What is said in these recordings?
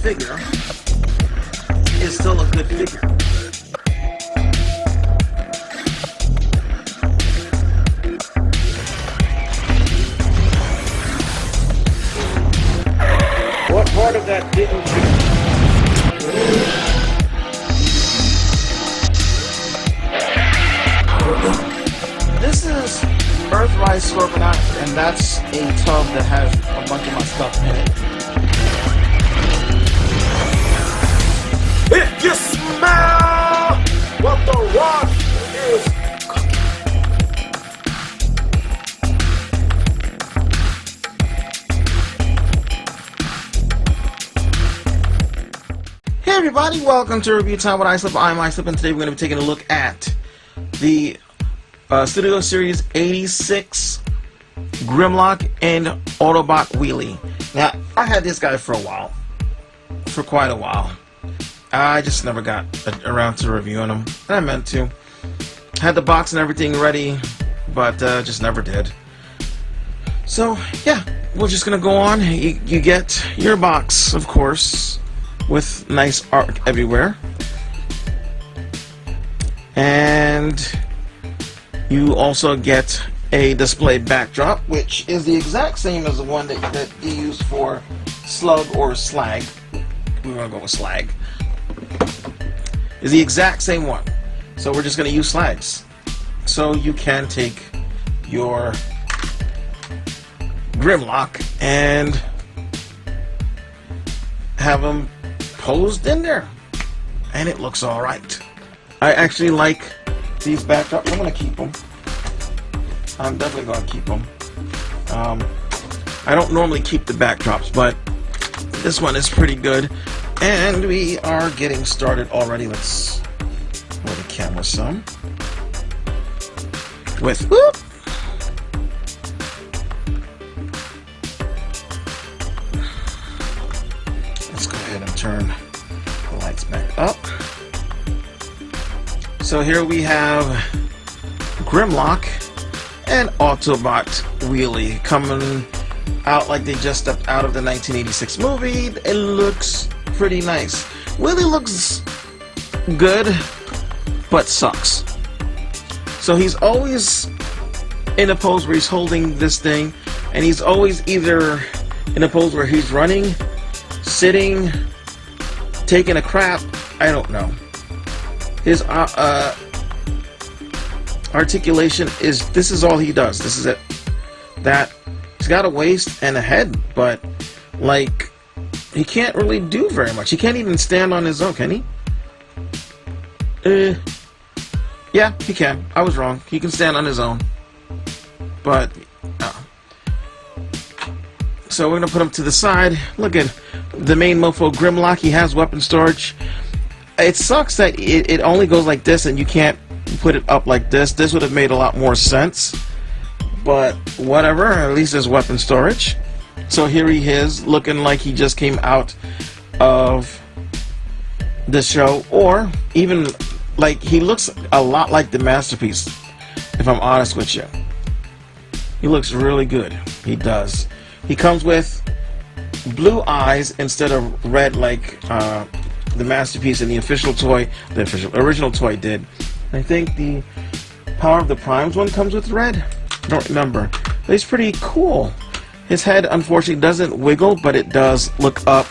figure is still a good figure. What part of that didn't you? This is Earthrise Scorponok, and that's a tub that has a bunch of my stuff in it. If you smell what the rock is Hey everybody, welcome to Review Time with iSlip. I'm iSlip, and today we're going to be taking a look at the Studio Series 86 Grimlock and Autobot Wheelie. Now, I had this guy for quite a while. I just never got around to reviewing him, and I meant to. Had the box and everything ready, but just never did. So, yeah, we're just going to go on. You get your box, of course, with nice art everywhere. And you also get a display backdrop, which is the exact same as the one that you use for Slug or Slag. We're going to go with Slag. Is the exact same one. So we're just going to use Slags. So you can take your Grimlock and have them posed in there. And it looks alright. I actually like these backdrops. I'm going to keep them. I'm definitely going to keep them. I don't normally keep the backdrops, but this one is pretty good. And we are getting started already. Let's move the camera some. With whoop. Let's go ahead and turn the lights back up. So here we have Grimlock and Autobot Wheelie coming out like they just stepped out of the 1986 movie. It looks pretty nice. Wheelie looks good, but sucks. So he's always in a pose where he's holding this thing, and he's always either in a pose where he's running, sitting, taking a crap. I don't know. His articulation this is all he does. This is it. He's got a waist and a head, but like he can't really do very much. He can't even stand on his own, can he? Yeah, he can. I was wrong. He can stand on his own. But so we're gonna put him to the side. Look at the main mofo Grimlock. He has weapon storage. It sucks that it only goes like this and you can't put it up like this. This would have made a lot more sense. But whatever, at least there's weapon storage. So here he is, looking like he just came out of the show. Or even like he looks a lot like the Masterpiece, if I'm honest with you. He looks really good. He does. He comes with blue eyes instead of red like the Masterpiece and the original toy did. I think the Power of the Primes one comes with red. I don't remember. But he's pretty cool. His head, unfortunately, doesn't wiggle, but it does look up,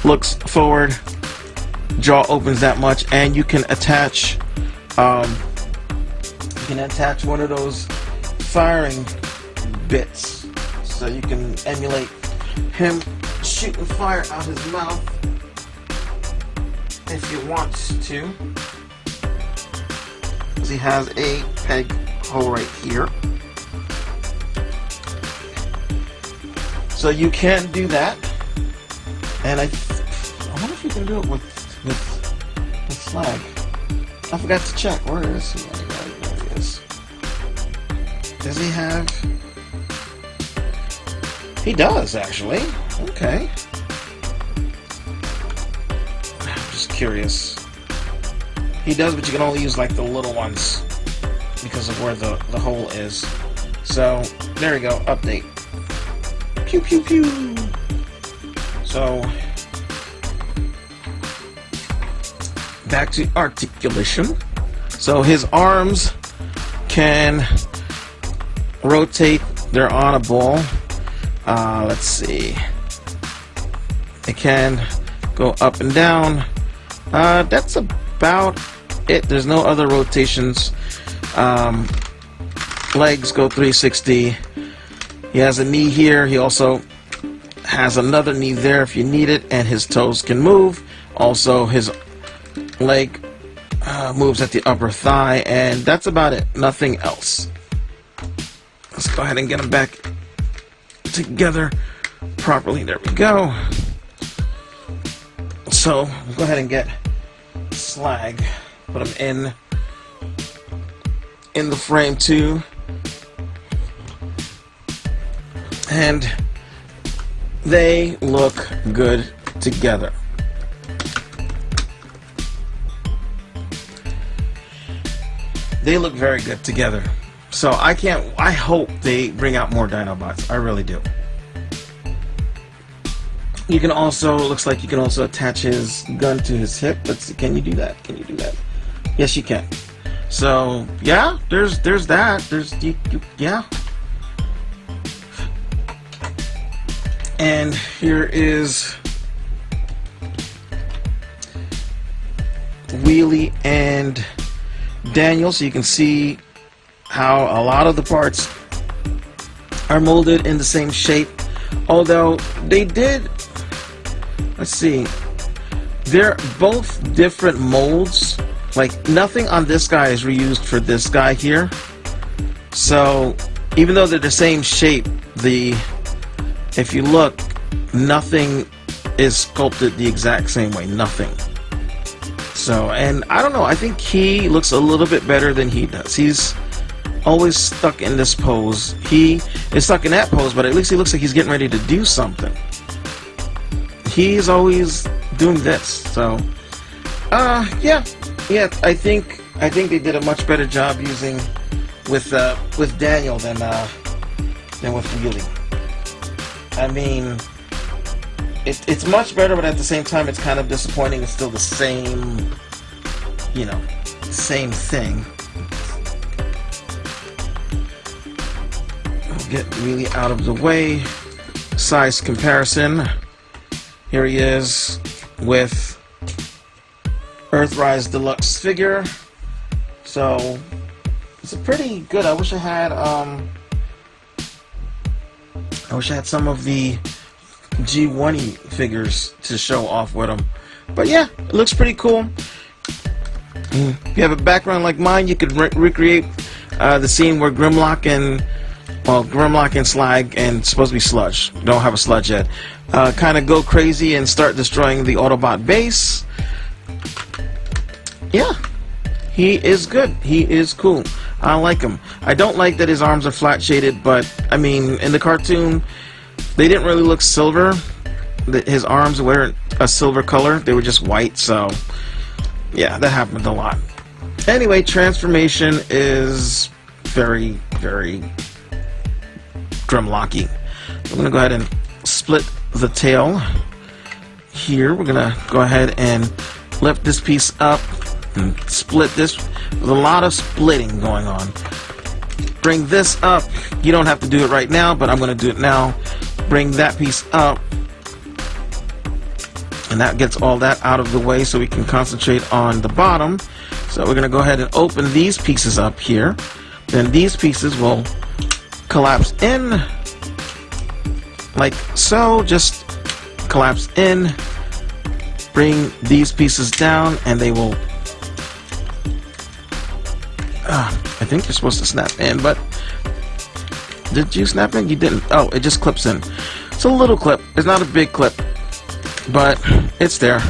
looks forward, jaw opens that much, and you can attach, one of those firing bits, so you can emulate him shooting fire out his mouth if you want to. Because he has a peg hole right here. So you can do that. And I wonder if you can do it with Slag. I forgot to check. Where is he? There he is. Does he have... He does, actually. Okay. I'm just curious. He does, but you can only use like the little ones because of where the hole is. So there we go. Update. Pew pew pew. So back to articulation. So his arms can rotate. They're on a ball. Let's see. It can go up and down. That's about it. There's no other rotations. Legs go 360. He has a knee here. He also has another knee there if you need it, and his toes can move. Also, his leg moves at the upper thigh, and that's about it. Nothing else. Let's go ahead and get him back together properly. There we go. So we'll go ahead and get Slag, put him in the frame too, and they look good together. They look very good together. So I hope they bring out more Dinobots. I really do. You can also, looks like you can also attach his gun to his hip. Let's see, can you do that? Can you do that? Yes, you can. So yeah, there's that. Yeah. And here is Wheelie and Daniel, so you can see how a lot of the parts are molded in the same shape. Although they did, let's see, they're both different molds. Like nothing on this guy is reused for this guy here. So even though they're the same shape, if you look, nothing is sculpted the exact same way. Nothing. So, and I don't know, I think he looks a little bit better than he does. He's always stuck in this pose. He is stuck in that pose, but at least he looks like he's getting ready to do something. He's always doing this. So, yeah, I think they did a much better job using with Daniel than with Wheelie. I mean, it's much better, but at the same time, it's kind of disappointing. It's still the same, same thing. I'll get Wheelie out of the way. Size comparison. Here he is with Earthrise Deluxe figure. So it's a pretty good. I wish I had some of the G1 figures to show off with them. But yeah, it looks pretty cool. If you have a background like mine, you could recreate the scene where Grimlock and Slag and supposed to be Sludge, don't have a Sludge yet, kind of go crazy and start destroying the Autobot base. Yeah, he is good. He is cool. I like him. I don't like that his arms are flat shaded, but I mean, in the cartoon, they didn't really look silver. His arms weren't a silver color. They were just white, so yeah, that happened a lot. Anyway, transformation is very, very Grimlocky. I'm going to go ahead and split the tail. Here, we're going to go ahead and lift this piece up and split this. There's a lot of splitting going on. Bring this up. You don't have to do it right now, but I'm going to do it now. Bring that piece up, and that gets all that out of the way so we can concentrate on the bottom. So we're going to go ahead and open these pieces up here. Then these pieces will collapse in like so. Just collapse in. Bring these pieces down, and they will I think you're supposed to snap in, but did you snap in? You didn't. Oh, it just clips in. It's a little clip. It's not a big clip, but it's there.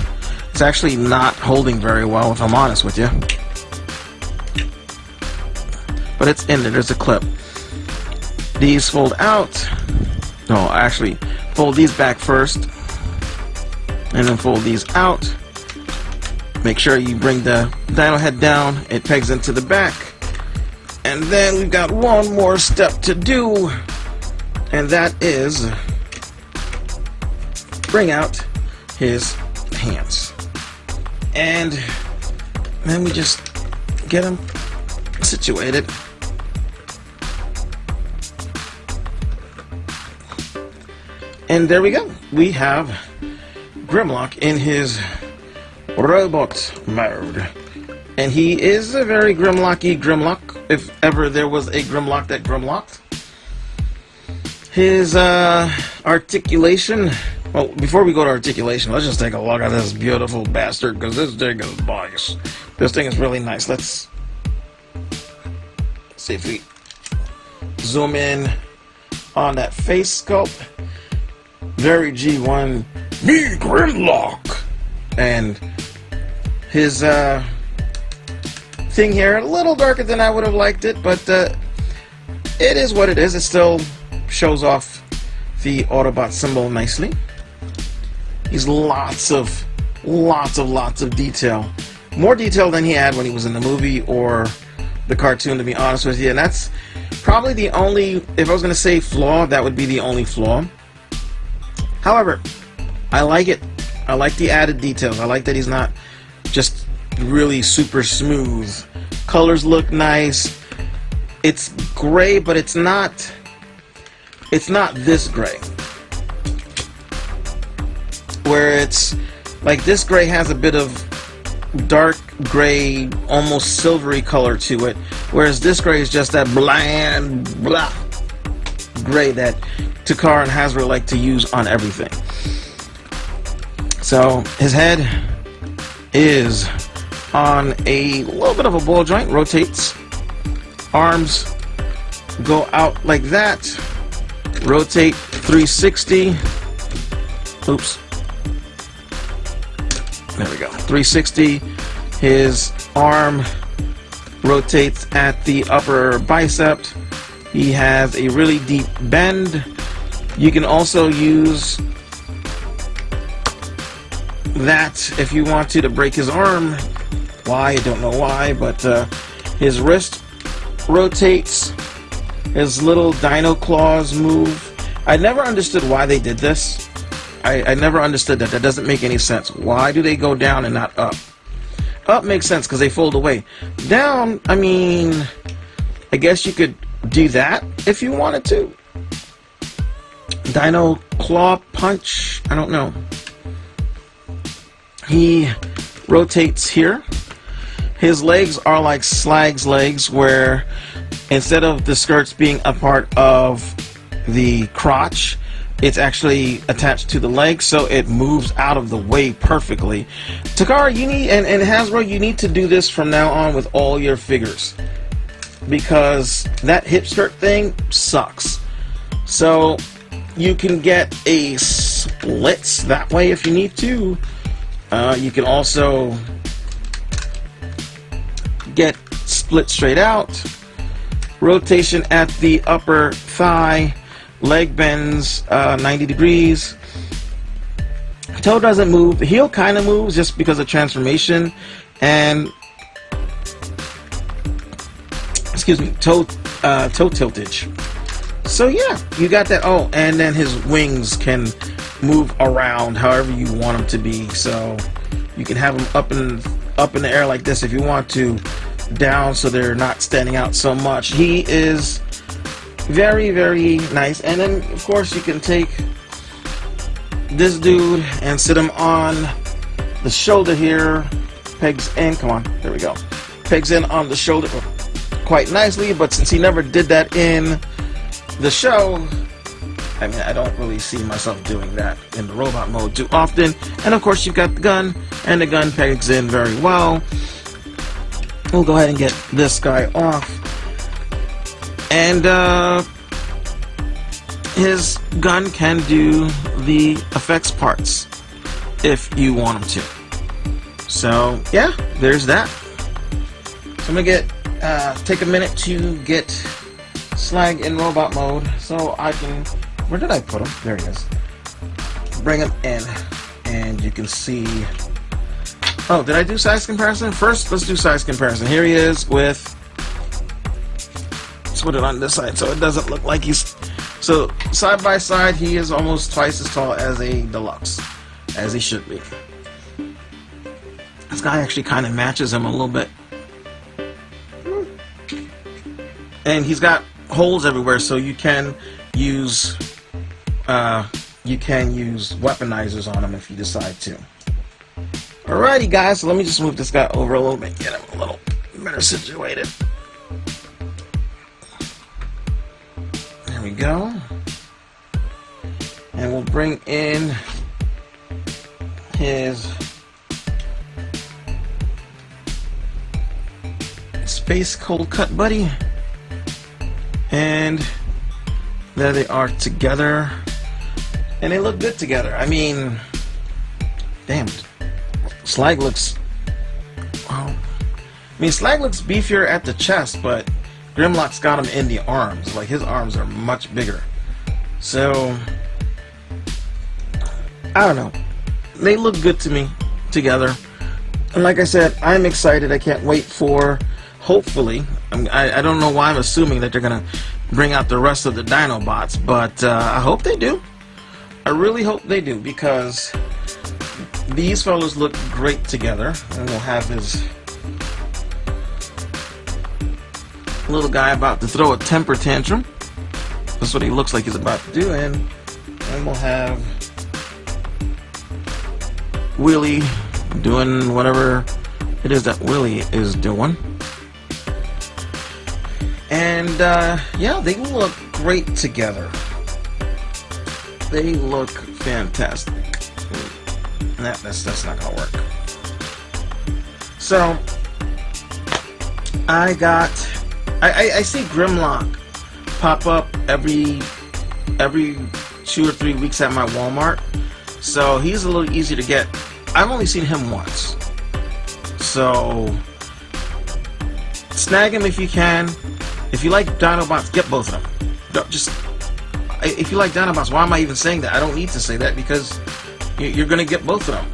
It's actually not holding very well, if I'm honest with you. But it's in there. There's a clip. These fold out. No, actually, fold these back first, and then fold these out. Make sure you bring the Dino head down. It pegs into the back. And then we've got one more step to do, and that is bring out his hands. And Then we just get him situated. And there we go. We have Grimlock in his robot mode. And he is a very Grimlocky Grimlock, if ever there was a Grimlock that Grimlocked. His articulation. Well, before we go to articulation, let's just take a look at this beautiful bastard, because this thing is nice. This thing is really nice. Let's see if we zoom in on that face sculpt. Very G1, me Grimlock! And his thing here, a little darker than I would have liked it, but it is what it is. It still shows off the Autobot symbol nicely. He's lots of detail. More detail than he had when he was in the movie or the cartoon, to be honest with you. And that's probably the only, if I was going to say flaw, that would be the only flaw. However, I like it. I like the added details. I like that he's not just really super smooth. Colors look nice. It's gray, but it's not this gray. Where it's like this gray has a bit of dark gray, almost silvery color to it, whereas this gray is just that bland blah gray that Takara and Hasbro like to use on everything. So his head is on a little bit of a ball joint, rotates. Arms go out like that, rotate 360. Oops. There we go. 360. His arm rotates at the upper bicep. He has a really deep bend. You can also use that if you want to break his arm. Why? I don't know why, but his wrist rotates. His little dino claws move. I never understood why they did this. I never understood that. That doesn't make any sense. Why do they go down and not up? Up makes sense because they fold away. Down, I mean, I guess you could do that if you wanted to. Dino claw punch, I don't know. He rotates here. His legs are like Slag's legs, where instead of the skirts being a part of the crotch, it's actually attached to the leg, so it moves out of the way perfectly. Takara, you need, and Hasbro, you need to do this from now on with all your figures, because that hip skirt thing sucks. So you can get a splits that way if you need to. You can also get split straight out, rotation at the upper thigh, leg bends 90 degrees. Toe doesn't move. Heel kind of moves just because of transformation, and excuse me, toe tiltage. So yeah, you got that. Oh, and then his wings can move around however you want them to be. So you can have them up in the air like this if you want to, down so they're not standing out so much. He is very, very nice. And then of course you can take this dude and sit him on the shoulder here. Pegs in, come on, there we go. Pegs in on the shoulder quite nicely, but since he never did that in the show, I mean, I don't really see myself doing that in the robot mode too often. And of course you've got the gun, and the gun pegs in very well. We'll go ahead and get this guy off. And his gun can do the effects parts if you want him to. So yeah, there's that. So I'm gonna take a minute to get Slag in robot mode so I can, where did I put him? There he is. Bring him in and you can see. Oh, did I do size comparison? First, let's do size comparison. Here he is with, let's put it on this side so it doesn't look like he's, so side by side he is almost twice as tall as a deluxe, as he should be. This guy actually kind of matches him a little bit. And he's got holes everywhere, so you can use weaponizers on him if you decide to. Alrighty, guys, so let me just move this guy over a little bit, get him a little better situated. There we go. And we'll bring in his Space Cold Cut buddy. And there they are together. And they look good together. I mean, damn. Slag looks... Well, I mean, Slag looks beefier at the chest, but Grimlock's got him in the arms. Like, his arms are much bigger. So, I don't know. They look good to me together. And like I said, I'm excited. I can't wait for... Hopefully, I don't know why I'm assuming that they're going to bring out the rest of the Dinobots, but I hope they do. I really hope they do, because these fellows look great together. And we'll have his little guy about to throw a temper tantrum. That's what he looks like he's about to do. And we'll have Wheelie doing whatever it is that Wheelie is doing. And, yeah, they look great together. They look fantastic. That's not gonna work. So, I see Grimlock pop up every 2 or 3 weeks at my Walmart. So, he's a little easy to get. I've only seen him once. So, snag him if you can. If you like Dinobots, get both of them. If you like Dinobots, why am I even saying that? I don't need to say that, because you're going to get both of them.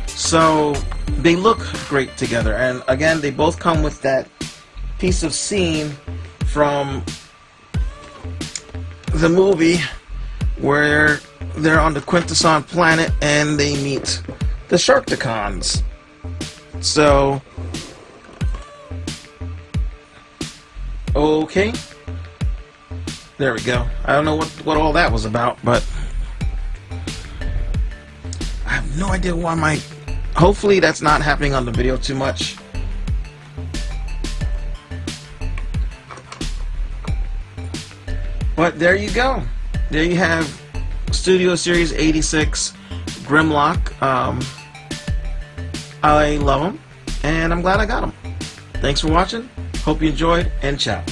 So, they look great together. And again, they both come with that piece of scene from the movie where they're on the Quintesson planet and they meet the Sharkticons. So... okay, there we go. I don't know what all that was about, but I have no idea why my... Hopefully that's not happening on the video too much. But there you go. There you have Studio Series 86 Grimlock. I love them, and I'm glad I got them. Thanks for watching. Hope you enjoyed, and ciao.